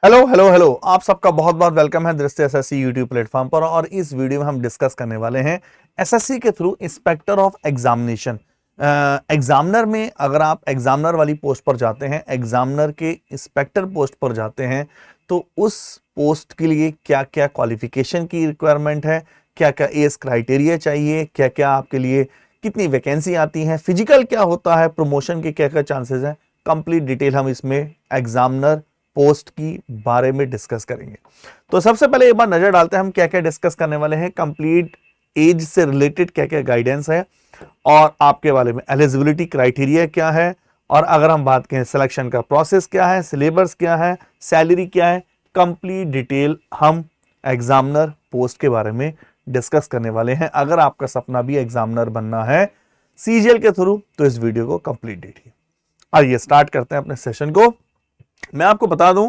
Hello hello hello, आप सबका बहुत बहुत वेलकम है दृष्टि एसएससी यूट्यूब प्लेटफॉर्म पर। और इस वीडियो में हम डिस्कस करने वाले हैं एसएससी के through inspector of examination. Examiner में अगर आप एग्जामिनर वाली पोस्ट पर जाते हैं, एग्जामिनर के इंस्पेक्टर पोस्ट पर जाते हैं, तो उस पोस्ट के लिए क्या क्या क्वालिफिकेशन की रिक्वायरमेंट है, क्या क्या एज क्राइटेरिया चाहिए, क्या क्या आपके लिए कितनी वैकेंसी आती हैं, फिजिकल क्या होता है, प्रमोशन के क्या क्या चांसेस हैं, कंप्लीट डिटेल हम इसमें एग्जामिनर पोस्ट की बारे में डिस्कस करेंगे। तो सबसे पहले एक बार नजर डालते हैं हम क्या क्या डिस्कस करने वाले हैं। कंप्लीट एज से रिलेटेड क्या क्या गाइडेंस है और आपके बारे में एलिजिबिलिटी क्राइटेरिया क्या है, और अगर हम बात करें सिलेक्शन का प्रोसेस क्या है, सिलेबस क्या है, सैलरी क्या है, कंप्लीट डिटेल हम एग्जामिनर पोस्ट के बारे में डिस्कस करने वाले हैं। अगर आपका सपना भी एग्जामिनर बनना है सीजीएल के थ्रू, तो इस वीडियो को कंप्लीट देखिए। आइए स्टार्ट करते हैं अपने सेशन को। मैं आपको बता दूं,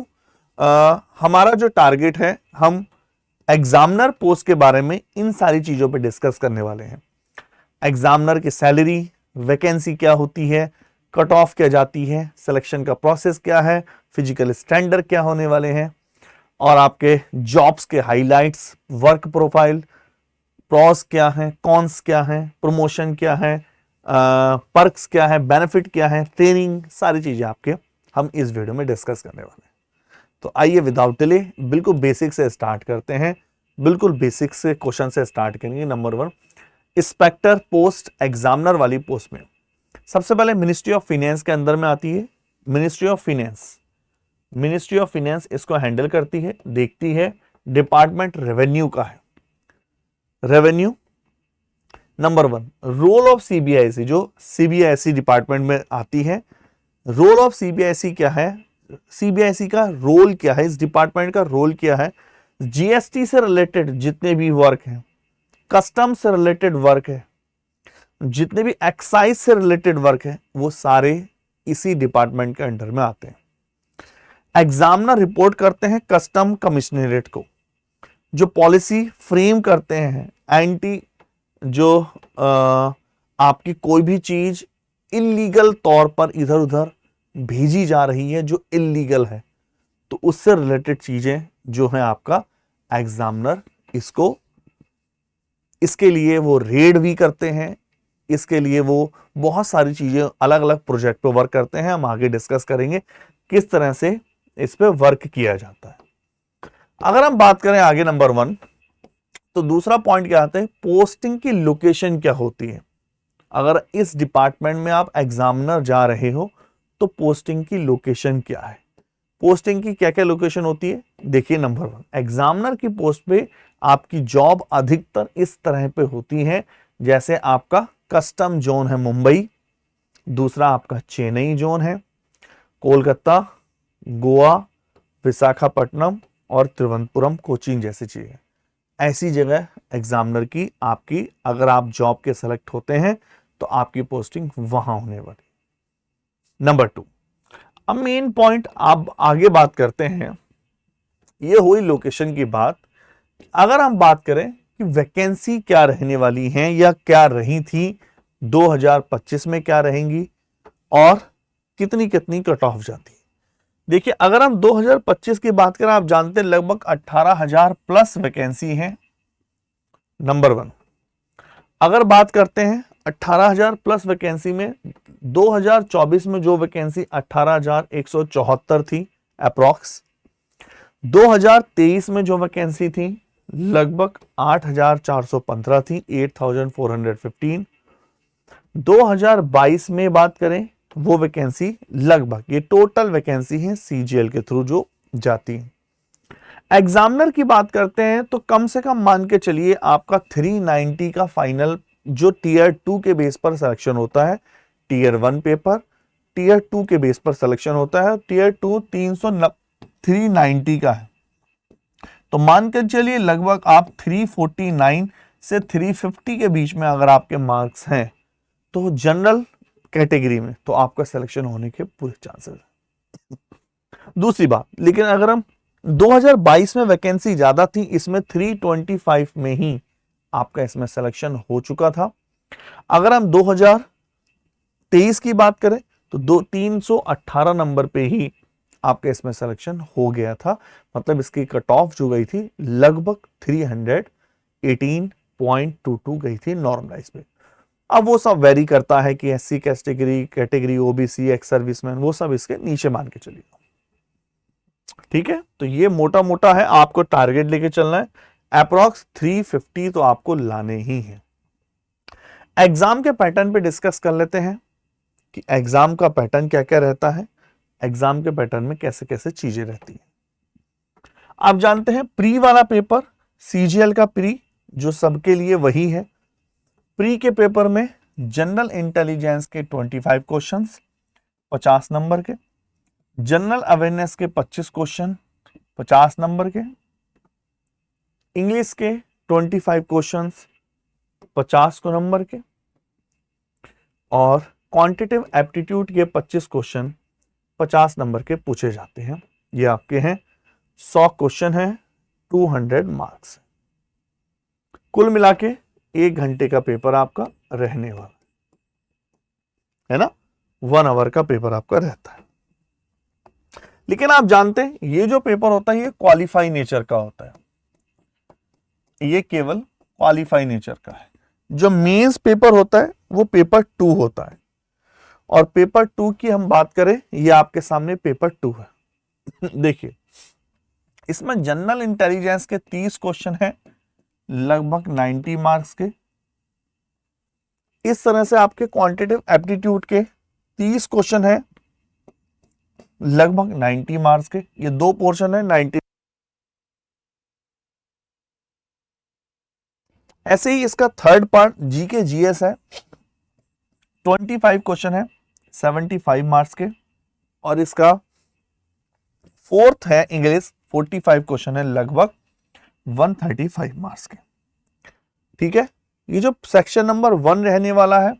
हमारा जो टारगेट है, हम एग्जामिनर पोस्ट के बारे में इन सारी चीजों पे डिस्कस करने वाले हैं। एग्जामिनर की सैलरी, वैकेंसी क्या होती है, कट ऑफ क्या जाती है, सिलेक्शन का प्रोसेस क्या है, फिजिकल स्टैंडर्ड क्या होने वाले हैं, और आपके जॉब्स के हाइलाइट्स, वर्क प्रोफाइल, प्रॉस क्या है, कॉन्स क्या है, प्रमोशन क्या है, पर्क्स क्या है, बेनिफिट क्या है, ट्रेनिंग, सारी चीजें आपके हम इस वीडियो में डिस्कस करने वाले हैं। तो आइए विदाउट डिले बिल्कुल बेसिक से स्टार्ट करते हैं। बिल्कुल बेसिक से क्वेश्चन से स्टार्ट करेंगे। नंबर 1, इंस्पेक्टर पोस्ट एग्जामिनर वाली पोस्ट में सबसे पहले मिनिस्ट्री ऑफ फाइनेंस के अंदर में आती है। मिनिस्ट्री ऑफ फाइनेंस इसको हैंडल करती है, देखती है। डिपार्टमेंट रेवेन्यू का है। Revenue number 1, role of CBIC जो सीबीआईसी डिपार्टमेंट में आती है। रोल ऑफ सीबीआईसी क्या है, सीबीआईसी का रोल क्या है, इस डिपार्टमेंट का रोल क्या है। जीएसटी से रिलेटेड जितने भी वर्क हैं, कस्टम से रिलेटेड वर्क है, जितने भी एक्साइज से रिलेटेड वर्क है, वो सारे इसी डिपार्टमेंट के अंडर में आते हैं। एग्जामिनर रिपोर्ट करते हैं कस्टम कमिश्नरेट को। जो पॉलिसी फ्रेम करते हैं, एंटी जो आपकी कोई भी चीज इलीगल तौर पर इधर उधर भेजी जा रही है जो इलीगल है, तो उससे रिलेटेड चीजें जो है आपका एग्जामिनर इसके लिए वो रेड भी करते हैं। इसके लिए वो बहुत सारी चीजें अलग अलग प्रोजेक्ट पे वर्क करते हैं। हम आगे डिस्कस करेंगे किस तरह से इस पे वर्क किया जाता है। अगर हम बात करें आगे नंबर 1, तो दूसरा पॉइंट क्या आता है, पोस्टिंग की लोकेशन क्या होती है। अगर इस डिपार्टमेंट में आप एग्जामिनर जा रहे हो, तो पोस्टिंग की लोकेशन क्या है, पोस्टिंग की क्या क्या लोकेशन होती है। देखिए नंबर 1, एग्जामिनर की पोस्ट पे आपकी जॉब अधिकतर इस तरह पे होती है, जैसे आपका कस्टम जोन है मुंबई, दूसरा आपका चेन्नई जोन है, कोलकाता, गोवा, विशाखापट्टनम और त्रिवेंद्रपुरम, कोचीन जैसी चीजें। ऐसी जगह एग्जामिनर की आपकी, अगर आप जॉब के सेलेक्ट होते हैं, तो आपकी पोस्टिंग वहां होने वाली। नंबर 2, अब मेन पॉइंट आप आगे बात करते हैं। ये हुई लोकेशन की बात। अगर हम बात करें कि वैकेंसी क्या रहने वाली है या क्या रही थी 2025 में, क्या रहेंगी और कितनी कितनी कट ऑफ जाती है। देखिए अगर हम 2025 की बात करें, आप जानते हैं लगभग 18,000 प्लस वैकेंसी है। नंबर 1, अगर बात करते हैं 18,000 प्लस वैकेंसी में, 2024 में जो वैकेंसी 18,174 थी अप्रॉक्स, 2023 में जो वैकेंसी थी लगभग 8,415 थी, 8,415। 2022 में बात करें, वो वैकेंसी लगभग, ये टोटल वैकेंसी है सीजीएल के थ्रू जो जाती है। एग्जामिनर की बात करते हैं तो कम से कम मान के चलिए आपका 390 का फाइनल जो टीयर 2 के बेस पर सिलेक्शन होता है। टीयर 1 पेपर टीयर 2 के बेस पर सिलेक्शन होता है। टीयर 2 390 का है, तो मान के चलिए लगभग आप 349 से 350 के बीच में अगर आपके मार्क्स हैं, तो जनरल कैटेगरी में तो आपका सिलेक्शन होने के पूरे चांसेस हैं। दूसरी बात, लेकिन अगर हम 2022 में वैकेंसी ज्यादा थी, इसमें 325 में ही आपका इसमें सिलेक्शन हो चुका था। अगर हम 2023 की बात करें, तो 318 नंबर पे ही आपका इसमें सिलेक्शन हो गया था, मतलब इसकी कट ऑफ जो गई थी लगभग 318.22 गई थी नॉर्मलाइज पे। अब वो सब वेरी करता है कि SC category OBC ex serviceman, वो सब इसके नीचे मान के चलिए, ठीक है। तो ये मोटा मोटा है, आपको टारगेट लेके चलना है, अप्रोक्स 350 तो आपको लाने ही है। एग्जाम के पैटर्न पे डिस्कस कर लेते हैं कि एग्जाम का पैटर्न क्या क्या रहता है, एग्जाम के पैटर्न में कैसे कैसे चीजें रहती है। आप जानते हैं प्री वाला पेपर, सीजीएल का प्री जो सबके लिए वही है, प्री के पेपर में जनरल इंटेलिजेंस के 25 क्वेश्चंस 50 नंबर के, जनरल अवेयरनेस के 25 क्वेश्चन 50 नंबर के, इंग्लिश के 25 क्वेश्चंस 50 नंबर के, और क्वांटिटेटिव एप्टीट्यूड के 25 क्वेश्चन 50 नंबर के पूछे जाते हैं। ये आपके हैं 100 क्वेश्चन है, 200 मार्क्स। कुल मिला के 1 घंटे का पेपर आपका रहने वाला है ना, 1 आवर का पेपर आपका रहता है। लेकिन आप जानते हैं ये जो पेपर होता है ये क्वालिफाई नेचर का होता है, ये केवल क्वालिफाई नेचर का है। जो मेंस पेपर होता है वो पेपर 2 होता है, और पेपर 2 की हम बात करें, ये आपके सामने पेपर 2 है। देखिए इसमें जनरल इंटेलिजेंस के 30 क्वेश्चन है, लगभग 90 मार्क्स के। इस तरह से आपके क्वांटिटेटिव एप्टीट्यूड के 30 क्वेश्चन है, लगभग 90 मार्क्स के। ये 2 पोर्शन है 90। ऐसे ही इसका थर्ड पार्ट जीके जीएस है, 25 क्वेश्चन है, 75 मार्क्स के। और इसका फोर्थ है इंग्लिश, 45 क्वेश्चन है, लगभग 135 मार्क्स के, ठीक है। ये जो सेक्शन नंबर 1 रहने वाला है,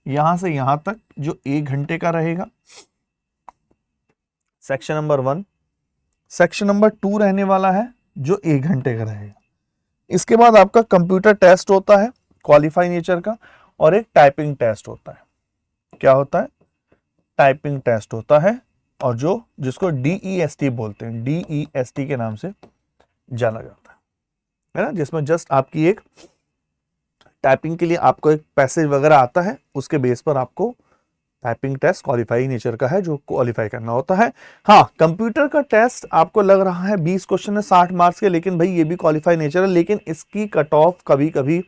यहां से यहां तक जो 1 घंटे का रहेगा, सेक्शन नंबर 1। सेक्शन नंबर 2 रहने वाला है जो 1 घंटे का रहेगा। इसके बाद आपका कंप्यूटर टेस्ट होता है क्वालिफाई नेचर का, और एक टाइपिंग टेस्ट होता है। क्या होता है? टाइपिंग टेस्ट होता है, और जो जिसको DEST बोलते हैं, DEST के नाम से जाना जाता है ना, जिसमें जस्ट आपकी एक टाइपिंग के लिए आपको एक पैसेज वगैरह आता है, उसके बेस पर आपको टाइपिंग टेस्ट क्वालिफाई नेचर का है जो क्वालिफाई करना होता है। हाँ, कंप्यूटर का टेस्ट आपको लग रहा है 20 क्वेश्चन है 60 मार्क्स के, लेकिन भाई ये भी क्वालिफाई नेचर है, लेकिन इसकी कट ऑफ कभी कभी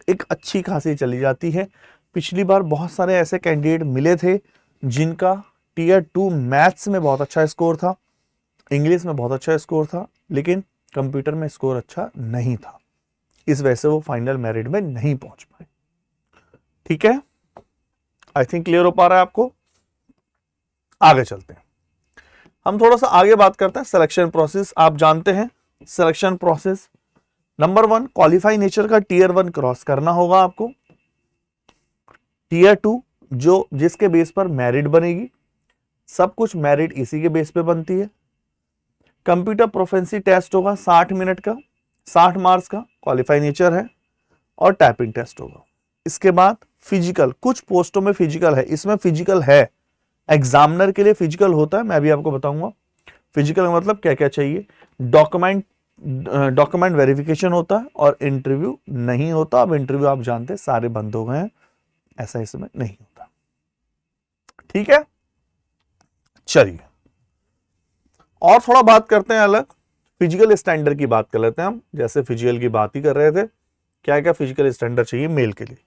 एक अच्छी खासी चली जाती है। पिछली बार बहुत सारे ऐसे कैंडिडेट मिले थे जिनका टियर 2 मैथ्स में बहुत अच्छा स्कोर था, इंग्लिश में बहुत अच्छा स्कोर था, लेकिन कंप्यूटर में स्कोर अच्छा नहीं था। इस वजह से वो फाइनल मेरिट में नहीं पहुंच पाए। ठीक है, आई थिंक क्लियर हो पा रहा है आपको। आगे चलते हैं, हम थोड़ा सा आगे बात करते हैं सिलेक्शन प्रोसेस। आप जानते हैं selection process number 1 qualify nature का टियर 1 क्रॉस करना होगा आपको। टियर 2 जो जिसके बेस पर मेरिट बनेगी, सब कुछ मेरिट इसी के बेस पे बनती है। कंप्यूटर प्रोफिशिएंसी टेस्ट होगा 60 मिनट का, 60 मार्क्स का, क्वालिफाई नेचर है, और टाइपिंग टेस्ट होगा। इसके बाद फिजिकल, कुछ पोस्टों में फिजिकल है, इसमें फिजिकल है, एग्जामिनर के लिए फिजिकल होता है, मैं भी आपको बताऊंगा। फिजिकल का मतलब क्या क्या चाहिए, डॉक्यूमेंट वेरिफिकेशन होता है, और इंटरव्यू नहीं होता। अब इंटरव्यू आप जानते हैं सारे बंद हो गए हैं, ऐसा इसमें नहीं होता। ठीक है, चलिए और थोड़ा बात करते हैं अलग, फिजिकल स्टैंडर्ड की बात कर लेते हैं हम। जैसे फिजिकल की बात ही कर रहे थे, क्या क्या फिजिकल स्टैंडर्ड चाहिए मेल के लिए,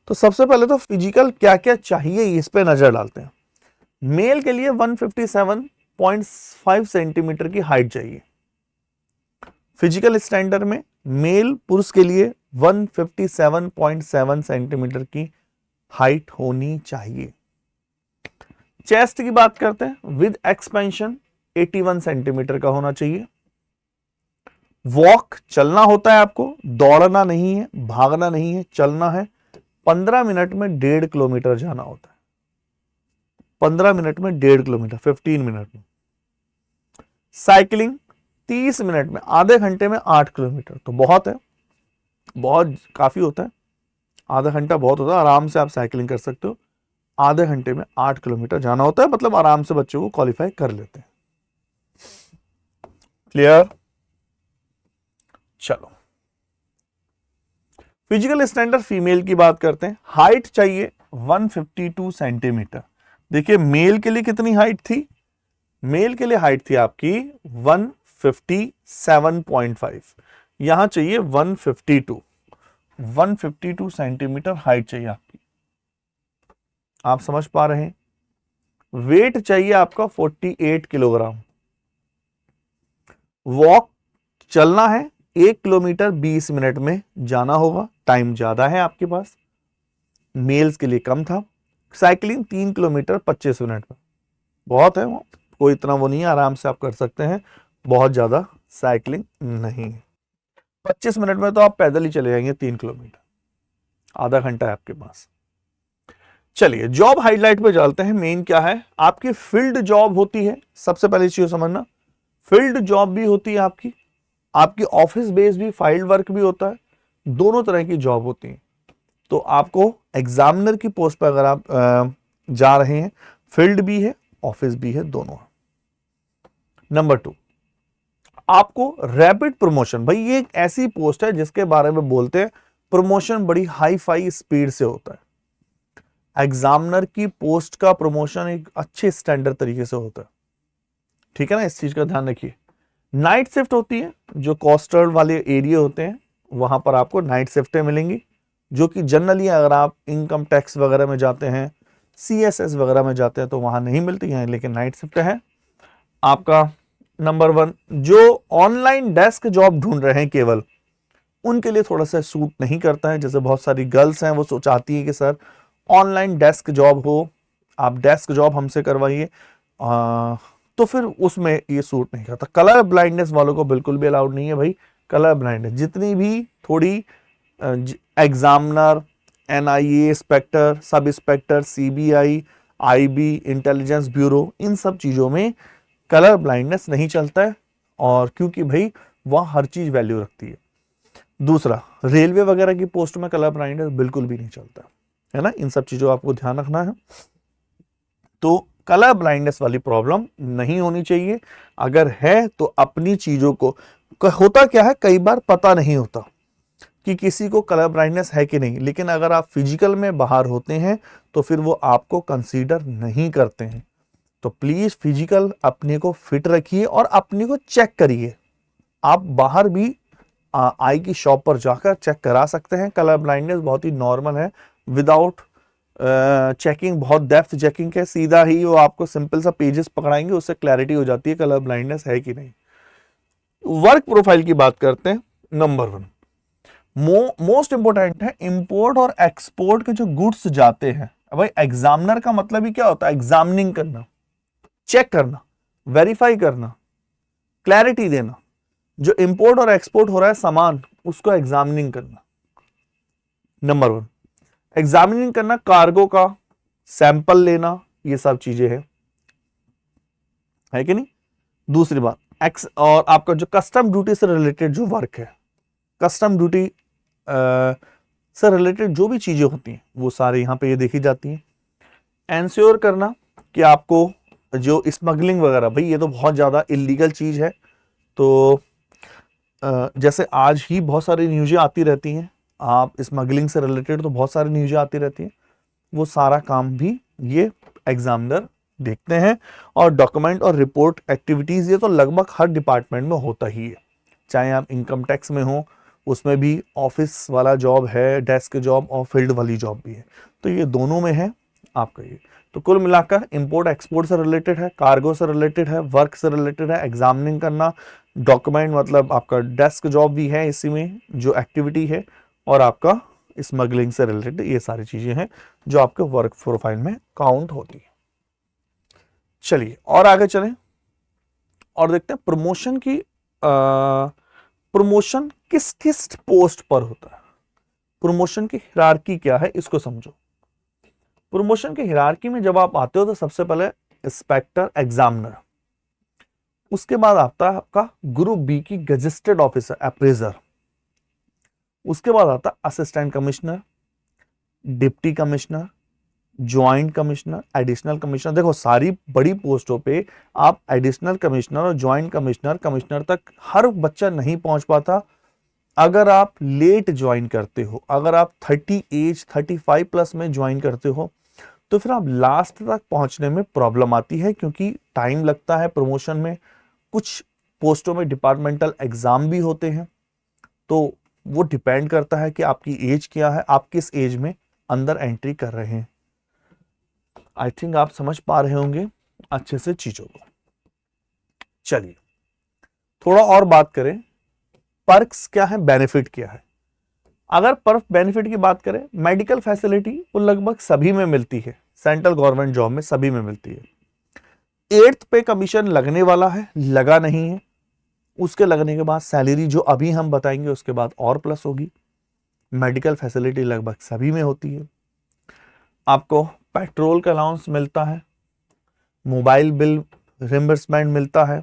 तो सबसे पहले तो फिजिकल क्या क्या चाहिए इस पे नजर डालते हैं। मेल के लिए 157.5 सेंटीमीटर की हाइट चाहिए। फिजिकल स्टैंडर्ड में मेल पुरुष के लिए 157.7 सेंटीमीटर की हाइट होनी चाहिए। चेस्ट की बात करते हैं, विद एक्सपेंशन 81 सेंटीमीटर का होना चाहिए। वॉक चलना होता है आपको, दौड़ना नहीं है, भागना नहीं है, चलना है। 15 मिनट में 1.5 किलोमीटर जाना होता है, 15 मिनट में 1.5 किलोमीटर, 15 मिनट में। साइकिलिंग 30 मिनट में, आधे घंटे में 8 किलोमीटर, तो बहुत है, बहुत काफी होता है। आधा घंटा बहुत होता है, आराम से आप साइकिलिंग कर सकते हो। आधे घंटे में 8 किलोमीटर जाना होता है, मतलब आराम से बच्चों को क्वालिफाई कर लेते हैं। क्लियर? चलो, फिजिकल स्टैंडर्ड फीमेल की बात करते हैं। हाइट चाहिए 152 सेंटीमीटर। देखिए मेल के लिए कितनी हाइट थी? मेल के लिए हाइट थी आपकी 157.5, यहां चाहिए 152 सेंटीमीटर हाइट चाहिए आपकी। आप समझ पा रहे हैं? वेट चाहिए आपका 48 किलोग्राम। वॉक चलना है 1 किलोमीटर 20 मिनट में जाना होगा, टाइम ज्यादा है आपके पास, मेल्स के लिए कम था। साइकिलिंग 3 किलोमीटर 25 मिनट में, बहुत है, वो कोई इतना वो नहीं है, आराम से आप कर सकते हैं, बहुत ज्यादा साइकिलिंग नहीं है। 25 मिनट में तो आप पैदल ही चले जाएंगे 3 किलोमीटर, आधा घंटा है आपके पास। चलिए जॉब हाईलाइट पे चलते हैं। मेन क्या है आपकी? फील्ड जॉब होती है, सबसे पहली चीज समझना, फील्ड जॉब भी होती है आपकी ऑफिस बेस भी, फाइल्ड वर्क भी होता है, दोनों तरह की जॉब होती है। तो आपको एग्जामिनर की पोस्ट पर अगर आप जा रहे हैं, फील्ड भी है ऑफिस भी है, दोनों है। नंबर 2, आपको रैपिड प्रमोशन। भाई ये एक ऐसी पोस्ट है जिसके बारे में बोलते हैं प्रमोशन बड़ी हाई फाई स्पीड से होता है। एग्जामिनर की पोस्ट का प्रमोशन एक अच्छे स्टैंडर्ड तरीके से होता है, ठीक है ना, इस चीज का ध्यान रखिए। नाइट शिफ्ट होती है, जो कोस्टल वाले एरिया होते हैं वहां पर आपको नाइट शिफ्टें मिलेंगी, जो कि जनरली अगर आप इनकम टैक्स वगैरह में जाते हैं, CSS वगैरह में जाते हैं तो वहां नहीं मिलती हैं, लेकिन नाइट शिफ्ट है आपका। नंबर 1, जो ऑनलाइन डेस्क जॉब ढूंढ रहे हैं केवल उनके लिए थोड़ा सा सूट नहीं करता है। जैसे बहुत सारी गर्ल्स हैं वो चाहती है कि सर ऑनलाइन डेस्क जॉब हो, आप डेस्क जॉब हमसे करवाइए, तो फिर उसमें ये सूट नहीं करता। कलर ब्लाइंडनेस वालों को बिल्कुल भी अलाउड नहीं है भाई। कलर ब्लाइंडनेस जितनी भी थोड़ी examiner, NIA inspector, sub inspector, CBI, IB, intelligence bureau, इन सब चीजों में कलर ब्लाइंडनेस नहीं चलता है, और क्योंकि भाई वहां हर चीज वैल्यू रखती है। दूसरा, रेलवे वगैरह की पोस्ट में कलर ब्लाइंडनेस बिल्कुल भी नहीं चलता है ना, इन सब चीजों आपको ध्यान रखना है। तो कलर ब्लाइंडनेस वाली प्रॉब्लम नहीं होनी चाहिए। अगर है तो अपनी चीजों को, होता क्या है कई बार पता नहीं होता कि किसी को कलर ब्लाइंडनेस है कि नहीं, लेकिन अगर आप फिजिकल में बाहर होते हैं तो फिर वो आपको कंसीडर नहीं करते हैं। तो प्लीज फिजिकल अपने को फिट रखिए और अपने को चेक करिए। आप बाहर भी आई की शॉप पर जाकर चेक करा सकते हैं। कलर ब्लाइंडनेस बहुत ही नॉर्मल है, विदाउट चेकिंग, बहुत डेप्थ चेकिंग है, सीधा ही वो आपको सिंपल सा पेजेस पकड़ाएंगे, उससे क्लैरिटी हो जाती है कलर ब्लाइंडनेस है कि नहीं। वर्क प्रोफाइल की बात करते हैं। नंबर 1, मोस्ट इंपोर्टेंट है, इंपोर्ट और एक्सपोर्ट के जो गुड्स जाते हैं। भाई एग्जामिनर का मतलब ही क्या होता है? एग्जामिनिंग करना, चेक करना, वेरीफाई करना, क्लैरिटी देना। जो इंपोर्ट और एक्सपोर्ट हो रहा है सामान, उसको एग्जामिनिंग करना। नंबर 1, एग्जामिनिंग करना, कार्गो का सैंपल लेना, ये सब चीजें है कि नहीं। दूसरी बात, और आपका जो कस्टम ड्यूटी से रिलेटेड जो वर्क है, कस्टम ड्यूटी से रिलेटेड जो भी चीजें होती हैं वो सारे यहां पे ये देखी जाती हैं। एंश्योर करना कि आपको जो स्मगलिंग वगैरह, भाई ये तो बहुत ज्यादा इलीगल चीज है, तो जैसे आज ही बहुत सारी न्यूज़ें आती रहती हैं, आप स्मगलिंग से रिलेटेड तो बहुत सारी न्यूज़ें आती रहती हैं, वो सारा काम भी ये एग्जामिनर देखते हैं। और डॉक्यूमेंट और रिपोर्ट एक्टिविटीज़, ये तो लगभग हर डिपार्टमेंट में होता ही है, चाहे आप इनकम टैक्स में हो, उसमें भी ऑफिस वाला जॉब है, डेस्क जॉब, और फील्ड वाली जॉब भी है, तो ये दोनों में है आपका ये। तो कुल मिलाकर इंपोर्ट एक्सपोर्ट से रिलेटेड है, कार्गो से रिलेटेड है, वर्क से रिलेटेड है, एग्जामिनिंग करना, डॉक्यूमेंट मतलब आपका डेस्क जॉब भी है इसी में जो एक्टिविटी है, और आपका स्मगलिंग से रिलेटेड, ये सारी चीजें हैं जो आपके वर्क प्रोफाइल में काउंट होती है। चलिए और आगे चलें और देखते हैं प्रमोशन की, प्रमोशन किस किस पोस्ट पर होता है, प्रमोशन की हिरार्की क्या है, इसको समझो। प्रमोशन की हिरार्की में जब आप आते हो तो सबसे पहले इंस्पेक्टर एग्जामिनर, उसके बाद आता है आपका ग्रुप बी की गजेस्टेड ऑफिसर अप्रेजर, उसके बाद आता है assistant commissioner, deputy commissioner, joint commissioner, additional commissioner. देखो सारी बड़ी पोस्टों पे आप एडिशनल कमिश्नर और ज्वाइंट कमिश्नर, कमिश्नर तक हर बच्चा नहीं पहुंच पाता। अगर आप लेट ज्वाइन करते हो, अगर आप 35 प्लस में ज्वाइन करते हो, तो फिर आप लास्ट तक पहुंचने में प्रॉब्लम आती है, क्योंकि टाइम लगता है प्रमोशन में। कुछ पोस्टों में डिपार्टमेंटल एग्जाम भी होते हैं, तो वो डिपेंड करता है कि आपकी एज क्या है, आप किस एज में अंदर एंट्री कर रहे हैं। आई थिंक आप समझ पा रहे होंगे अच्छे से चीजों को। चलिए थोड़ा और बात करें, पर्क्स क्या है, बेनिफिट क्या है। अगर पर्क बेनिफिट की बात करें, मेडिकल फैसिलिटी वो लगभग सभी में मिलती है, सेंट्रल गवर्नमेंट जॉब में सभी में मिलती है। 8th पे कमीशन लगने वाला है, लगा नहीं है। उसके लगने के बाद सैलरी जो अभी हम बताएंगे उसके बाद और प्लस होगी। मेडिकल फैसिलिटी लगभग सभी में होती है। आपको पेट्रोल का अलाउंस मिलता है, मोबाइल बिल रिम्बर्समेंट मिलता है,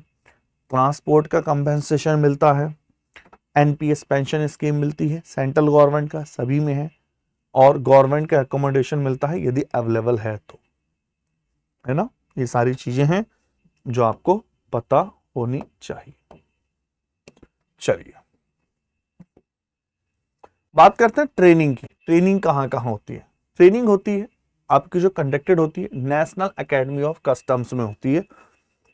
ट्रांसपोर्ट का कंपेंसेशन मिलता है, एनपीएस पेंशन स्कीम मिलती है, सेंट्रल गवर्नमेंट का सभी में है, और गवर्नमेंट का अकोमोडेशन मिलता है यदि अवेलेबल है तो, है ना। ये सारी चीजें हैं जो आपको पता होनी चाहिए। चलिए बात करते हैं ट्रेनिंग की। ट्रेनिंग कहाँ कहाँ होती है? ट्रेनिंग होती है आपकी जो कंडक्टेड होती है नेशनल एकेडमी ऑफ कस्टम्स में होती है।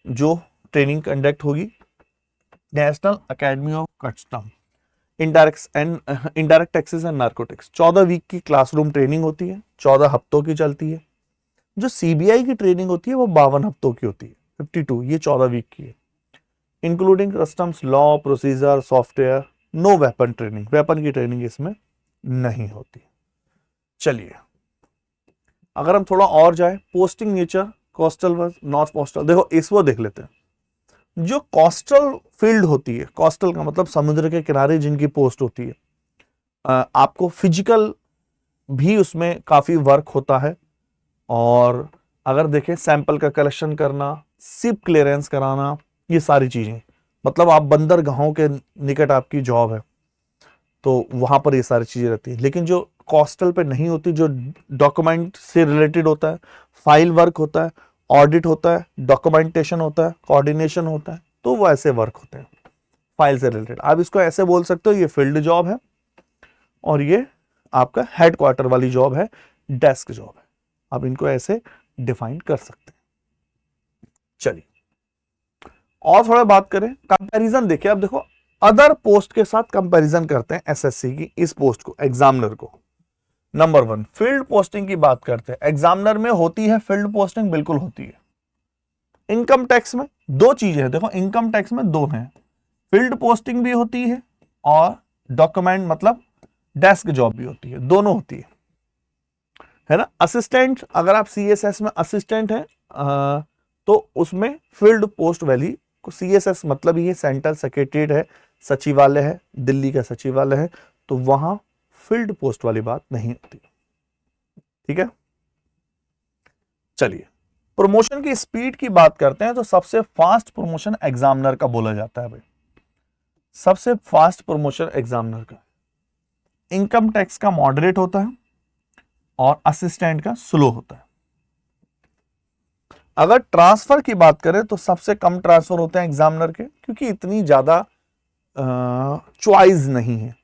जो ट्रेनिंग कंडक्ट होगी national academy of custom, indirect taxes and narcotics. 14 week की क्लासरूम ट्रेनिंग होती है, 14 हफ्तों की चलती है। जो सीबीआई की ट्रेनिंग होती है वो 52 हफ्तों की होती है, 52, ये 14 वीक की है, including customs law, procedure, software. No weapon training, weapon की ट्रेनिंग इसमें नहीं होती। चलिए अगर हम थोड़ा और जाए, posting nature, coastal versus north coastal. देखो इस वो देख लेते हैं। जो कोस्टल फील्ड होती है, कोस्टल का मतलब समुद्र के किनारे जिनकी पोस्ट होती है, आपको फिजिकल भी उसमें काफी वर्क होता है। और अगर देखें सैंपल का कलेक्शन करना, शिप क्लियरेंस कराना, ये सारी चीजें, मतलब आप बंदरगाहों के निकट आपकी जॉब है तो वहां पर ये सारी चीजें रहती है। लेकिन जो कोस्टल पे नहीं होती, जो डॉक्यूमेंट से रिलेटेड होता है, फाइल वर्क होता है, ऑडिट होता है, डॉक्यूमेंटेशन होता है, कोऑर्डिनेशन होता है, तो वो ऐसे वर्क होते हैं फाइल से रिलेटेड। आप इसको ऐसे बोल सकते हो ये फील्ड जॉब है और ये आपका हेडक्वार्टर वाली जॉब है, डेस्क जॉब है। आप इनको ऐसे डिफाइन कर सकते हैं। चलिए और थोड़ा बात करें, कंपैरिजन देखिए। अब देखो अदर पोस्ट के साथ कंपैरिजन करते हैं एसएससी की इस पोस्ट को, एग्जामिनर को। नंबर 1 फील्ड पोस्टिंग की बात करते हैं। एग्जामिनर में होती है फील्ड पोस्टिंग, बिल्कुल होती है। इनकम टैक्स में दो चीजें हैं, देखो इनकम टैक्स में दो हैं, फील्ड पोस्टिंग भी होती है और डॉक्यूमेंट मतलब डेस्क जॉब भी होती है, दोनों होती है ना। असिस्टेंट, अगर आप सीएसएस में असिस्टेंट हैं तो उसमें फील्ड पोस्ट वैली को, सीएसएस मतलब ये सेंट्रल सेक्रेटरीट है, सचिवालय है, दिल्ली का सचिवालय है, तो वहां फील्ड पोस्ट वाली बात नहीं होती। ठीक है। चलिए प्रमोशन की स्पीड की बात करते हैं, तो सबसे फास्ट प्रमोशन एग्जामिनर का बोला जाता है भाई, सबसे फास्ट प्रमोशन एग्जामिनर का। इनकम टैक्स का मॉडरेट होता है और असिस्टेंट का स्लो होता है। अगर ट्रांसफर की बात करें तो सबसे कम ट्रांसफर होते हैं एग्जामिनर के, क्योंकि इतनी ज्यादा चॉइस नहीं है,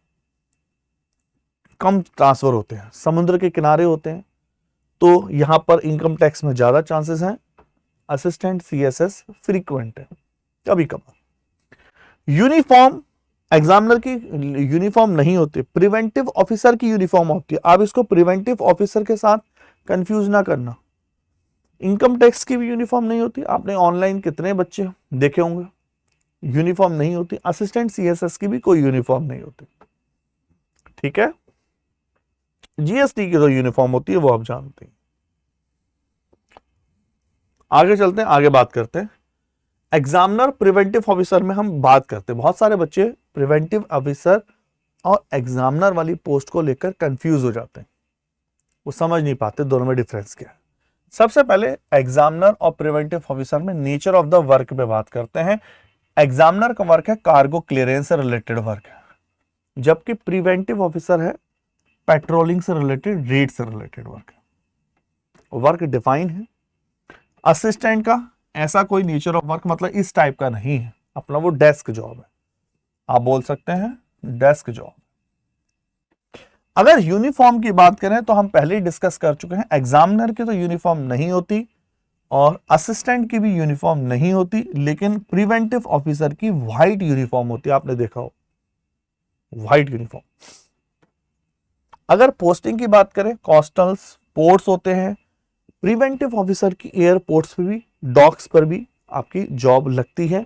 कम ट्रांसफर होते हैं, समुद्र के किनारे होते हैं, तो यहां पर इनकम टैक्स में ज्यादा चांसेस हैं। असिस्टेंट सीएसएस फ्रीक्वेंट है, कभी कभार। यूनिफॉर्म एग्जामिनर की यूनिफॉर्म नहीं होती, प्रिवेंटिव ऑफिसर की यूनिफॉर्म होती है। आप इसको प्रिवेंटिव ऑफिसर के साथ कंफ्यूज ना करना। इनकम टैक्स की भी यूनिफॉर्म नहीं होती, आपने ऑनलाइन कितने बच्चे देखे होंगे, यूनिफॉर्म नहीं होती। असिस्टेंट सीएसएस की भी कोई यूनिफॉर्म नहीं होती। ठीक है। जीएसटी की जो यूनिफॉर्म होती है वो आप जानते हैं। आगे चलते हैं, आगे बात करते हैं एग्जामिनर प्रिवेंटिव ऑफिसर में हम बात करते हैं। बहुत सारे बच्चे प्रिवेंटिव ऑफिसर और एग्जामिनर वाली पोस्ट को लेकर कंफ्यूज हो जाते हैं, वो समझ नहीं पाते दोनों में डिफरेंस क्या है। सबसे पहले एग्जामिनर और प्रिवेंटिव ऑफिसर में नेचर ऑफ द वर्क पे बात करते हैं। एग्जामिनर का वर्क है कार्गो क्लियरेंस से रिलेटेड वर्क है, जबकि प्रिवेंटिव ऑफिसर है पेट्रोलिंग से रिलेटेड, रेड से रिलेटेड वर्क है। वर्क डिफाइन है। असिस्टेंट का ऐसा कोई नेचर ऑफ वर्क मतलब इस टाइप का नहीं है, अपना वो डेस्क जॉब है, आप बोल सकते हैं डेस्क जॉब। अगर यूनिफॉर्म की बात करें तो हम पहले ही डिस्कस कर चुके हैं, एग्जामिनर की तो यूनिफॉर्म नहीं होती और असिस्टेंट की भी यूनिफॉर्म नहीं होती, लेकिन प्रिवेंटिव ऑफिसर की व्हाइट यूनिफॉर्म होती है, आपने देखा हो व्हाइट यूनिफॉर्म। अगर पोस्टिंग की बात करें, कोस्टल्स पोर्ट्स होते हैं, प्रिवेंटिव ऑफिसर की एयरपोर्ट्स पे भी, डॉक्स पर भी आपकी जॉब लगती है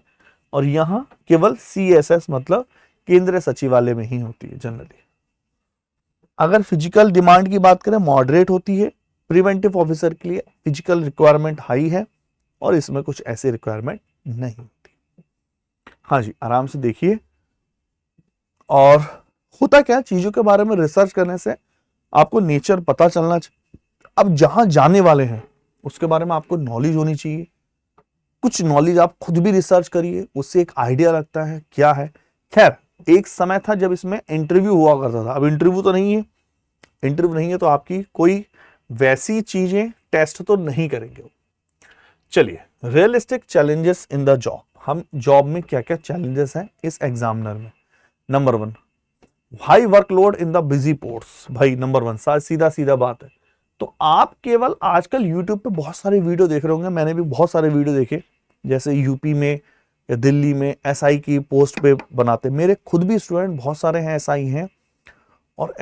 और यहां केवल CSS मतलब केंद्रीय सचिवालय में ही होती है जनरली। अगर फिजिकल डिमांड की बात करें, मॉडरेट होती है, प्रिवेंटिव ऑफिसर के लिए फिजिकल रिक्वायरमेंट हाई है और इसमें कुछ ऐसी रिक्वायरमेंट नहीं होती। हाँ जी, आराम से देखिए। और होता क्या, चीजों के बारे में रिसर्च करने से आपको नेचर पता चलना चाहिए। अब जहां जाने वाले हैं उसके बारे में आपको नॉलेज होनी चाहिए, कुछ नॉलेज आप खुद भी रिसर्च करिए, उससे एक आइडिया लगता है क्या है। खैर, एक समय था जब इसमें इंटरव्यू हुआ करता था, अब इंटरव्यू तो नहीं है, इंटरव्यू नहीं है तो आपकी कोई वैसी चीजें टेस्ट तो नहीं करेंगे। चलिए, realistic challenges in the job, हम जॉब में क्या क्या चैलेंजेस हैं इस एग्जामिनर में। Number 1, high workload in the busy ports. भाई नंबर 1 सीधा सीधा बात है। तो आप केवल आजकल यूट्यूब पे बहुत सारे वीडियो देख रहे होंगे, मैंने भी बहुत सारे वीडियो देखे, जैसे यूपी में या दिल्ली में SI की पोस्ट पे बनाते, मेरे खुद भी स्टूडेंट बहुत सारे हैं SI हैं और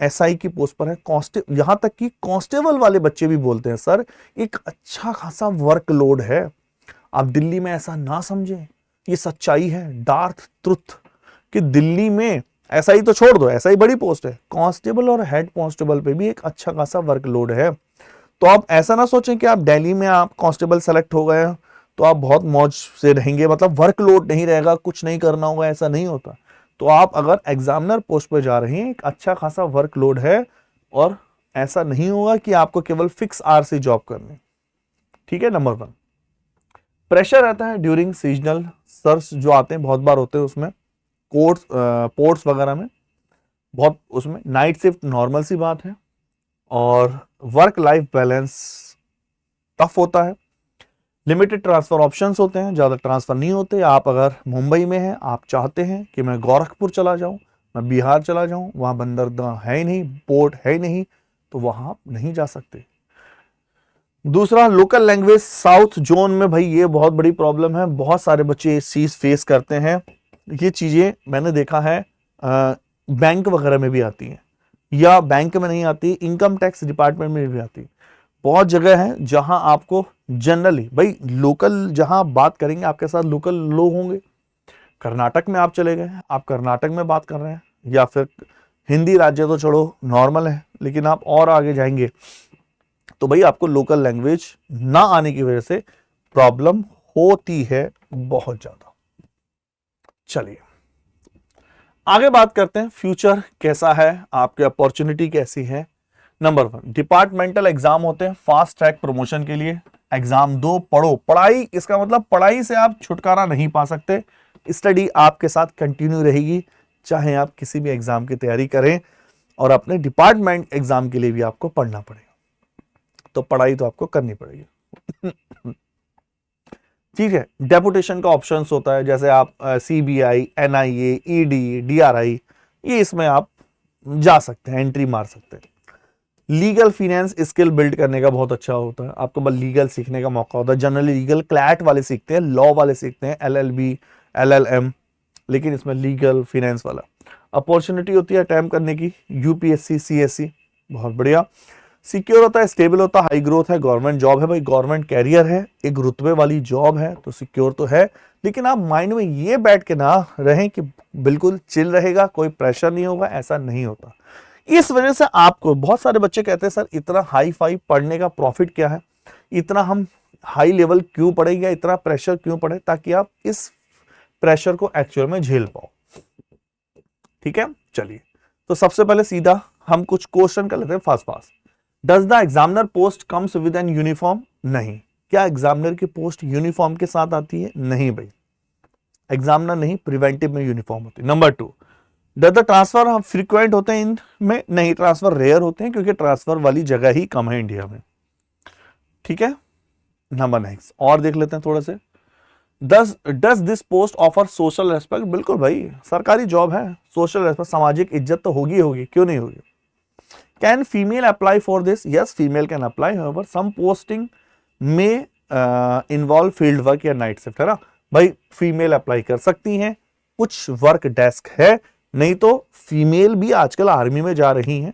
SI की पोस्ट पर है, यहां तक कि कांस्टेबल वाले बच्चे भी बोलते हैं सर एक अच्छा खासा वर्कलोड है। आप दिल्ली में ऐसा ना समझें, ये सच्चाई है, डार्क ट्रुथ, कि दिल्ली में SI तो छोड़ दो, SI बड़ी पोस्ट है, कांस्टेबल और हेड कांस्टेबल पे भी एक अच्छा खासा वर्कलोड है। तो आप ऐसा ना सोचें कि आप दिल्ली में आप कांस्टेबल सेलेक्ट हो गए तो आप बहुत मौज से रहेंगे, मतलब वर्कलोड नहीं रहेगा, कुछ नहीं करना होगा, ऐसा नहीं होता। तो आप अगर एग्जामिनर पोस्ट पर जा रहे हैं, एक अच्छा खासा वर्कलोड है और ऐसा नहीं होगा कि आपको केवल फिक्स आवर से जॉब करनी। ठीक है। नंबर 1, प्रेशर रहता है ड्यूरिंग सीजनल सर्च जो आते हैं, बहुत बार होते हैं उसमें, पोर्ट्स वगैरह में, बहुत उसमें नाइट शिफ्ट नॉर्मल सी बात है और वर्क लाइफ बैलेंस टफ होता है। लिमिटेड ट्रांसफर ऑप्शंस होते हैं, ज़्यादा ट्रांसफर नहीं होते। आप अगर मुंबई में हैं, आप चाहते हैं कि मैं गोरखपुर चला जाऊं, मैं बिहार चला जाऊं, वहाँ बंदरगाह है ही नहीं, पोर्ट है ही नहीं, तो वहाँ आप नहीं जा सकते। दूसरा, लोकल लैंग्वेज साउथ जोन में, भाई ये बहुत बड़ी प्रॉब्लम है, बहुत सारे बच्चे इस चीज़ फेस करते हैं। ये चीज़ें मैंने देखा है बैंक वगैरह में भी आती हैं, या बैंक में नहीं आती, इनकम टैक्स डिपार्टमेंट में भी आती है। बहुत जगह है जहां आपको जनरली भाई लोकल, जहां आप बात करेंगे आपके साथ लोकल लोग होंगे। कर्नाटक में आप चले गए, आप कर्नाटक में बात कर रहे हैं, या फिर हिंदी राज्य तो छोड़ो नॉर्मल है, लेकिन आप और आगे जाएंगे तो भाई आपको लोकल लैंग्वेज ना आने की वजह से प्रॉब्लम होती है बहुत ज्यादा। चलिए आगे बात करते हैं, फ्यूचर कैसा है, आपकी अपॉर्चुनिटी कैसी है। नंबर 1, डिपार्टमेंटल एग्जाम होते हैं फास्ट ट्रैक प्रमोशन के लिए। एग्जाम 2, पढ़ो, पढ़ाई, इसका मतलब पढ़ाई से आप छुटकारा नहीं पा सकते, स्टडी आपके साथ कंटिन्यू रहेगी, चाहे आप किसी भी एग्जाम की तैयारी करें, और अपने डिपार्टमेंट एग्जाम के लिए भी आपको पढ़ना पड़ेगा, तो पढ़ाई तो आपको करनी पड़ेगी। ठीक है। डेपुटेशन का ऑप्शंस होता है, जैसे आप CBI, NIA, ED, DRI, ये इसमें आप जा सकते हैं, एंट्री मार सकते हैं। लीगल फिनेंस स्किल बिल्ड करने का बहुत अच्छा होता है, आपको बस लीगल सीखने का मौका होता है। जनरली लीगल क्लैट वाले सीखते हैं, लॉ वाले सीखते हैं, LLB, LLM, लेकिन इसमें लीगल फिनेंस वाला अपॉर्चुनिटी होती है अटेम्प्ट करने की। UPSC, CSC, बहुत बढ़िया। सिक्योर होता है, स्टेबल होता है, हाई ग्रोथ है, गवर्नमेंट जॉब है, भाई गवर्नमेंट कैरियर है, एक रुतबे वाली जॉब है, तो सिक्योर तो है, लेकिन आप माइंड में ये बैठ के ना रहें कि बिल्कुल चिल रहेगा, कोई प्रेशर नहीं होगा, ऐसा नहीं होता। इस वजह से आपको बहुत सारे बच्चे कहते हैं सर इतना हाई फाई पढ़ने का प्रॉफिट क्या है, इतना हम हाई लेवल क्यों पढ़ेंगे, इतना प्रेशर क्यों पढ़े, ताकि आप इस प्रेशर को एक्चुअल में झेल पाओ। ठीक है। चलिए, तो सबसे पहले सीधा हम कुछ क्वेश्चन कर लेते हैं fast. Does the examiner post comes with an uniform? नहीं। क्या एग्जामिनर की पोस्ट यूनिफॉर्म के साथ आती है? नहीं भाई, एग्जामिनर नहीं, प्रिवेंटिव में यूनिफॉर्म होती है। नंबर 2, डर द ट्रांसफर हम फ्रीक्वेंट होते हैं इनमें? नहीं, ट्रांसफर रेयर होते हैं क्योंकि ट्रांसफर वाली जगह ही कम है इंडिया में। ठीक है, नंबर नेक्स्ट और देख लेते हैं थोड़ा से। Does this post offer social respect? बिल्कुल भाई, सरकारी जॉब है, सोशल रेस्पेक्ट, सामाजिक इज्जत तो होगी होगी, क्यों नहीं होगी। Can female apply for this? Yes, female can apply, however some posting में इन्वॉल्व फील्ड वर्क या नाइट शिफ्ट, है ना भाई, फीमेल अप्लाई कर सकती हैं, कुछ वर्क डेस्क है, नहीं तो फीमेल भी आजकल आर्मी में जा रही हैं,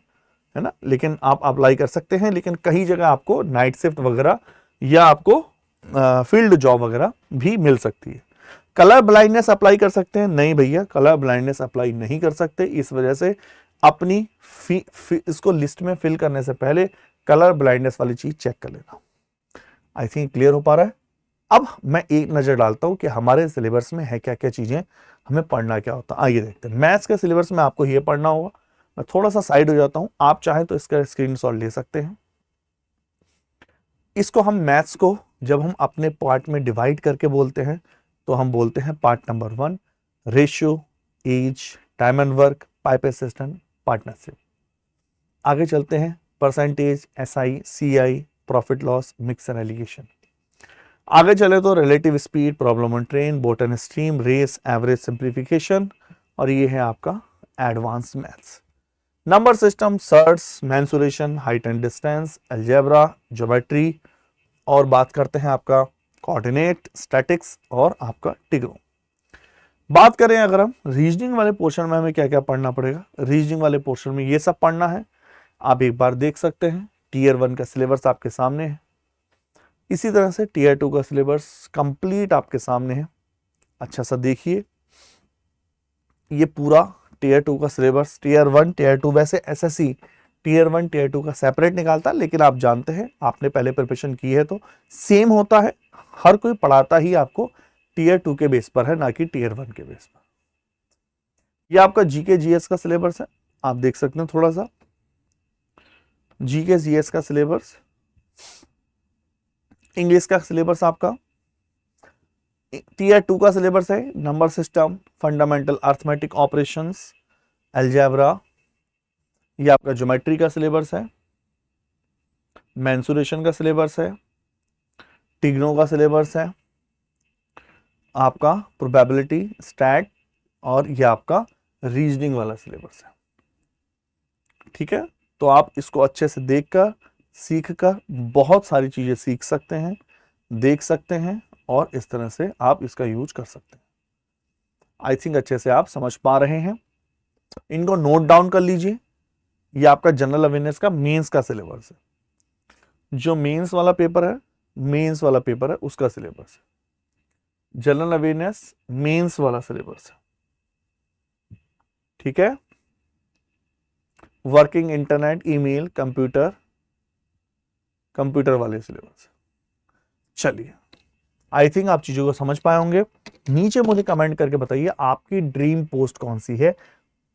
है ना, लेकिन आप अप्लाई कर सकते हैं, लेकिन कई जगह आपको नाइट शिफ्ट वगैरह या आपको फील्ड जॉब वगैरह भी मिल सकती है। कलर ब्लाइंडनेस अप्लाई कर सकते हैं? नहीं भैया, कलर ब्लाइंडनेस अप्लाई नहीं कर सकते, इस वजह से अपनी इसको लिस्ट में फिल करने से पहले कलर ब्लाइंडनेस वाली चीज चेक कर लेना। आई थिंक क्लियर हो पा रहा है। अब मैं एक नजर डालता हूं कि हमारे सिलेबस में है क्या क्या चीजें, हमें पढ़ना क्या होता है। आइए देखते हैं। मैथ्स के सिलेबस में आपको ये पढ़ना होगा। मैं थोड़ा सा साइड हो जाता हूं, आप चाहें तो इसका स्क्रीनशॉट ले सकते हैं। इसको हम मैथ्स को जब हम अपने पार्ट में डिवाइड करके बोलते हैं तो हम बोलते हैं part number 1 ratio, age, time and work, pipe assistant, partnership. आगे चलते हैं percentage, SI, CI, profit loss, mix and alligation. आगे चले तो relative speed, problem on train, boat and stream, race, average, simplification, और ये है आपका advance maths. Number system, surds, mensuration, height and distance, algebra, geometry, और बात करते हैं आपका कोऑर्डिनेट, स्टैटिक्स और आपका टिग्रो। बात करें अगर हम रीजनिंग वाले पोर्शन में हमें क्या क्या पढ़ना पड़ेगा, रीजनिंग वाले पोर्शन में ये सब पढ़ना है। आप एक बार देख सकते हैं, टीयर 1 का सिलेबस आपके सामने है, इसी तरह से टीयर 2 का सिलेबस कंप्लीट आपके सामने है। अच्छा सा देखिए, ये पूरा टीयर 2 का सिलेबस, टीयर 1 टीयर 2, वैसे एसएससी टीयर 1 टीयर 2 का सेपरेट निकालता है, लेकिन आप जानते हैं, आपने पहले प्रिपरेशन की है तो सेम होता है, हर कोई पढ़ाता ही आपको टीयर 2 के बेस पर है, ना कि टीयर 1 के बेस पर। ये आपका जीके जीएस का सिलेबस है, आप देख सकते हैं थोड़ा सा जीके जीएस का सिलेबस। इंग्लिश का सिलेबस आपका टीयर 2 का सिलेबस है, number system, fundamental arithmetic operations, algebra, ये आपका ज्योमेट्री का सिलेबस है, मेंसुरेशन का सिलेबस है, टिग्नो का सिलेबस है, आपका प्रोबेबिलिटी, स्टैट, और ये आपका रीजनिंग वाला सिलेबस है। ठीक है, तो आप इसको अच्छे से देखकर सीखकर बहुत सारी चीजें सीख सकते हैं, देख सकते हैं, और इस तरह से आप इसका यूज कर सकते हैं। आई थिंक अच्छे से आप समझ पा रहे हैं। इनको नोट डाउन कर लीजिए। ये आपका जनरल अवेयरनेस का मेंस का सिलेबस है, जो मेंस वाला पेपर है, मेंस वाला पेपर है उसका सिलेबस है, जनरल अवेयरनेस मेंस वाला सिलेबस है। ठीक है, working internet, email, computer, computer वाले सिलेबस। चलिए, आई थिंक आप चीजों को समझ पाए होंगे। नीचे मुझे कमेंट करके बताइए आपकी ड्रीम पोस्ट कौन सी है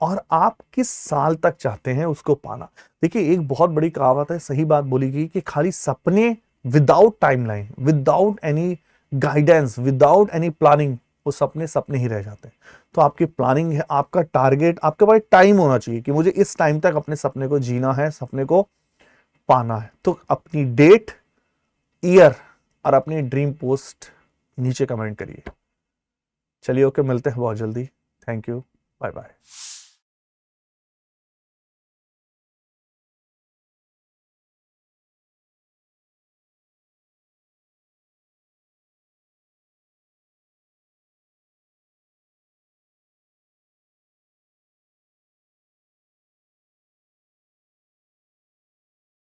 और आप किस साल तक चाहते हैं उसको पाना। देखिए, एक बहुत बड़ी कहावत है, सही बात बोली गई कि खाली सपने without timeline, without any guidance, without any planning, वो सपने सपने ही रह जाते हैं। तो आपकी प्लानिंग है, आपका टारगेट, आपके पास टाइम होना चाहिए कि मुझे इस टाइम तक अपने सपने को जीना है, सपने को पाना है। तो अपनी डेट, ईयर और अपनी ड्रीम पोस्ट नीचे कमेंट करिए। चलिए, ओके, मिलते हैं बहुत जल्दी। Thank you, bye bye.